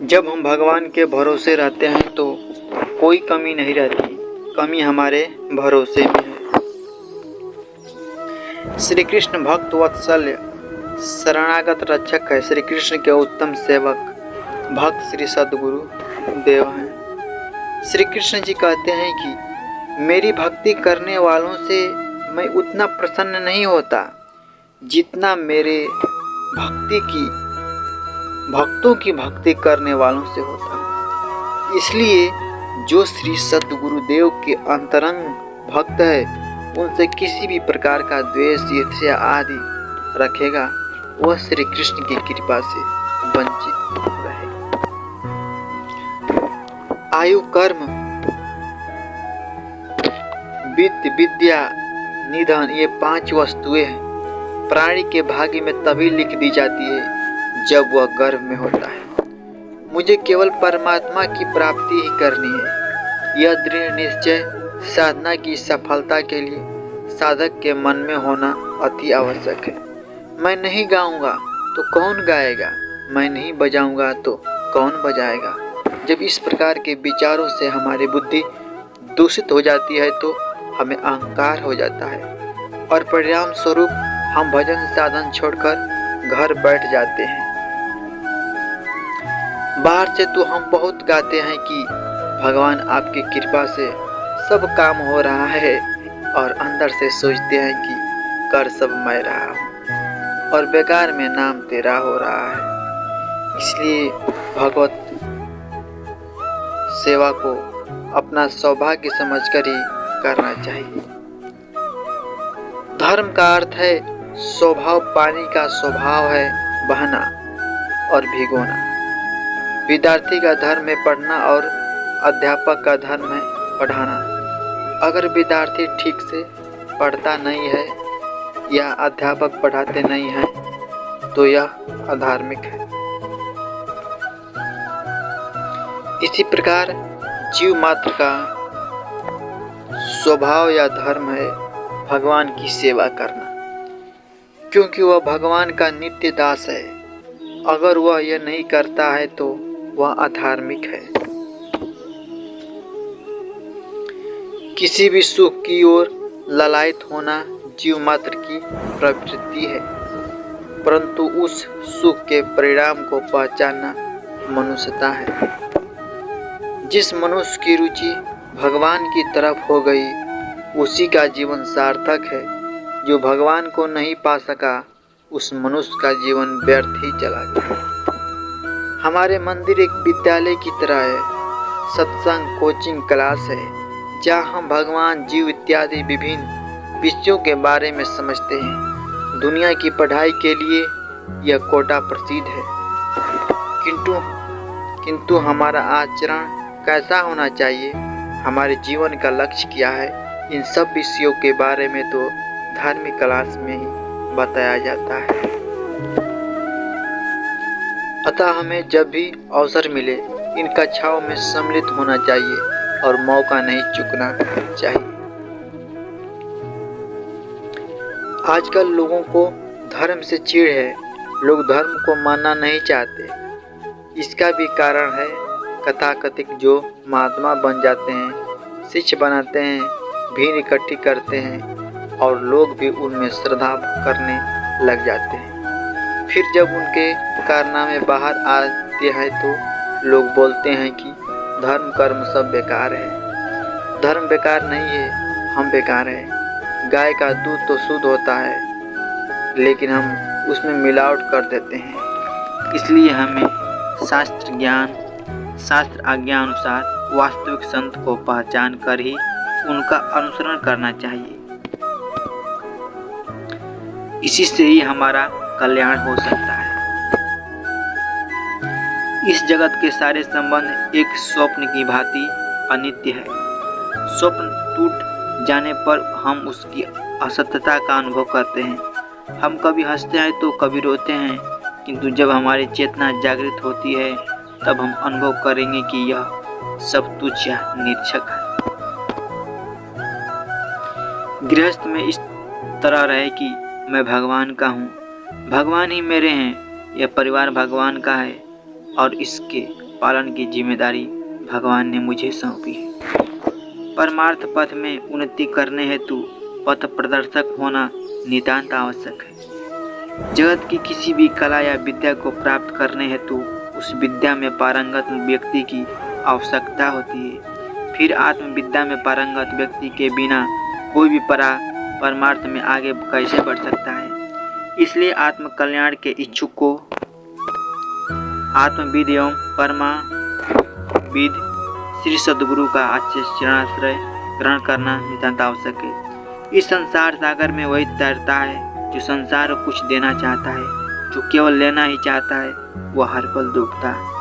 जब हम भगवान के भरोसे रहते हैं तो कोई कमी नहीं रहती, कमी हमारे भरोसे में है। श्री कृष्ण भक्त वत्सल्य शरणागत रक्षक है। श्री कृष्ण के उत्तम सेवक भक्त श्री सद्गुरु देव हैं। श्री कृष्ण जी कहते हैं कि मेरी भक्ति करने वालों से मैं उतना प्रसन्न नहीं होता जितना मेरे भक्तों की भक्ति करने वालों से होता हूँ। इसलिए जो श्री सद्गुरुदेव के अंतरंग भक्त है उनसे किसी भी प्रकार का द्वेष, ईर्ष्या आदि रखेगा, वह श्री कृष्ण की कृपा से वंचित रहेगा। आयु, कर्म, वित्त, विद्या, निधन, ये 5 वस्तुएं प्राणी के भाग्य में तभी लिख दी जाती है जब वह गर्भ में होता है। मुझे केवल परमात्मा की प्राप्ति ही करनी है। यह दृढ़ निश्चय साधना की सफलता के लिए साधक के मन में होना अति आवश्यक है। मैं नहीं गाऊंगा तो कौन गाएगा, मैं नहीं बजाऊंगा तो कौन बजाएगा। जब इस प्रकार के विचारों से हमारी बुद्धि दूषित हो जाती है तो हमें अहंकार हो जाता है और परिणाम स्वरूप हम भजन साधन छोड़कर घर बैठ जाते हैं। बाहर से तो हम बहुत गाते हैं कि भगवान आपकी कृपा से सब काम हो रहा है, और अंदर से सोचते हैं कि कर सब मैं रहा हूँ और बेकार में नाम तेरा हो रहा है। इसलिए भगवत सेवा को अपना सौभाग्य समझकर ही करना चाहिए। धर्म का अर्थ है स्वभाव। पानी का स्वभाव है बहना और भिगोना। विद्यार्थी का धर्म है पढ़ना और अध्यापक का धर्म है पढ़ाना। अगर विद्यार्थी ठीक से पढ़ता नहीं है या अध्यापक पढ़ाते नहीं हैं तो यह अधार्मिक है। इसी प्रकार जीव मात्र का स्वभाव या धर्म है भगवान की सेवा करना, क्योंकि वह भगवान का नित्य दास है। अगर वह यह नहीं करता है तो वह अधार्मिक है। किसी भी सुख की ओर ललायत होना जीव मात्र की प्रवृत्ति है, परंतु उस सुख के परिणाम को पहचानना मनुष्यता है। जिस मनुष्य की रुचि भगवान की तरफ हो गई उसी का जीवन सार्थक है। जो भगवान को नहीं पा सका उस मनुष्य का जीवन व्यर्थ ही चला गया। हमारे मंदिर एक विद्यालय की तरह है, सत्संग कोचिंग क्लास है, जहाँ हम भगवान, जीव इत्यादि विभिन्न विषयों के बारे में समझते हैं। दुनिया की पढ़ाई के लिए यह कोटा प्रसिद्ध है, किंतु हमारा आचरण कैसा होना चाहिए, हमारे जीवन का लक्ष्य क्या है, इन सब विषयों के बारे में तो धार्मिक क्लास में ही बताया जाता है। अतः हमें जब भी अवसर मिले इन कक्षाओं में सम्मिलित होना चाहिए और मौका नहीं चूकना चाहिए। आजकल लोगों को धर्म से चिढ़ है, लोग धर्म को मानना नहीं चाहते। इसका भी कारण है कथाकथित जो महात्मा बन जाते हैं, शिष्य बनाते हैं, भीड़ इकट्ठी करते हैं और लोग भी उनमें श्रद्धा करने लग जाते हैं। फिर जब उनके कारनामे बाहर आते हैं तो लोग बोलते हैं कि धर्म कर्म सब बेकार है। धर्म बेकार नहीं है, हम बेकार हैं। गाय का दूध तो शुद्ध होता है, लेकिन हम उसमें मिलावट कर देते हैं। इसलिए हमें शास्त्र आज्ञा अनुसार वास्तविक संत को पहचान कर ही उनका अनुसरण करना चाहिए। इसी से ही हमारा कल्याण हो सकता है। इस जगत के सारे संबंध एक स्वप्न की भांति अनित्य है। स्वप्न टूट जाने पर हम उसकी असत्यता का अनुभव करते हैं। हम कभी हंसते हैं तो कभी रोते हैं, किंतु जब हमारी चेतना जागृत होती है तब हम अनुभव करेंगे कि यह सब तुच्छ या निरर्थक है। गृहस्थ में इस तरह रहे कि मैं भगवान का हूँ, भगवान ही मेरे हैं, यह परिवार भगवान का है और इसके पालन की जिम्मेदारी भगवान ने मुझे सौंपी है। परमार्थ पथ में उन्नति करने हेतु पथ प्रदर्शक होना नितांत आवश्यक है। जगत की किसी भी कला या विद्या को प्राप्त करने हेतु उस विद्या में पारंगत व्यक्ति की आवश्यकता होती है। फिर आत्मविद्या में पारंगत व्यक्ति के बिना कोई भी परमार्थ में आगे कैसे बढ़ सकता है। इसलिए आत्म कल्याण के इच्छुक को आत्मविद एवं परमाविद श्री सद्गुरु का चरणाश्रय ग्रहण करना नितांत आवश्यक है। इस संसार सागर में वही तैरता है जो संसार को कुछ देना चाहता है। जो केवल लेना ही चाहता है वह हर पल डूबता है।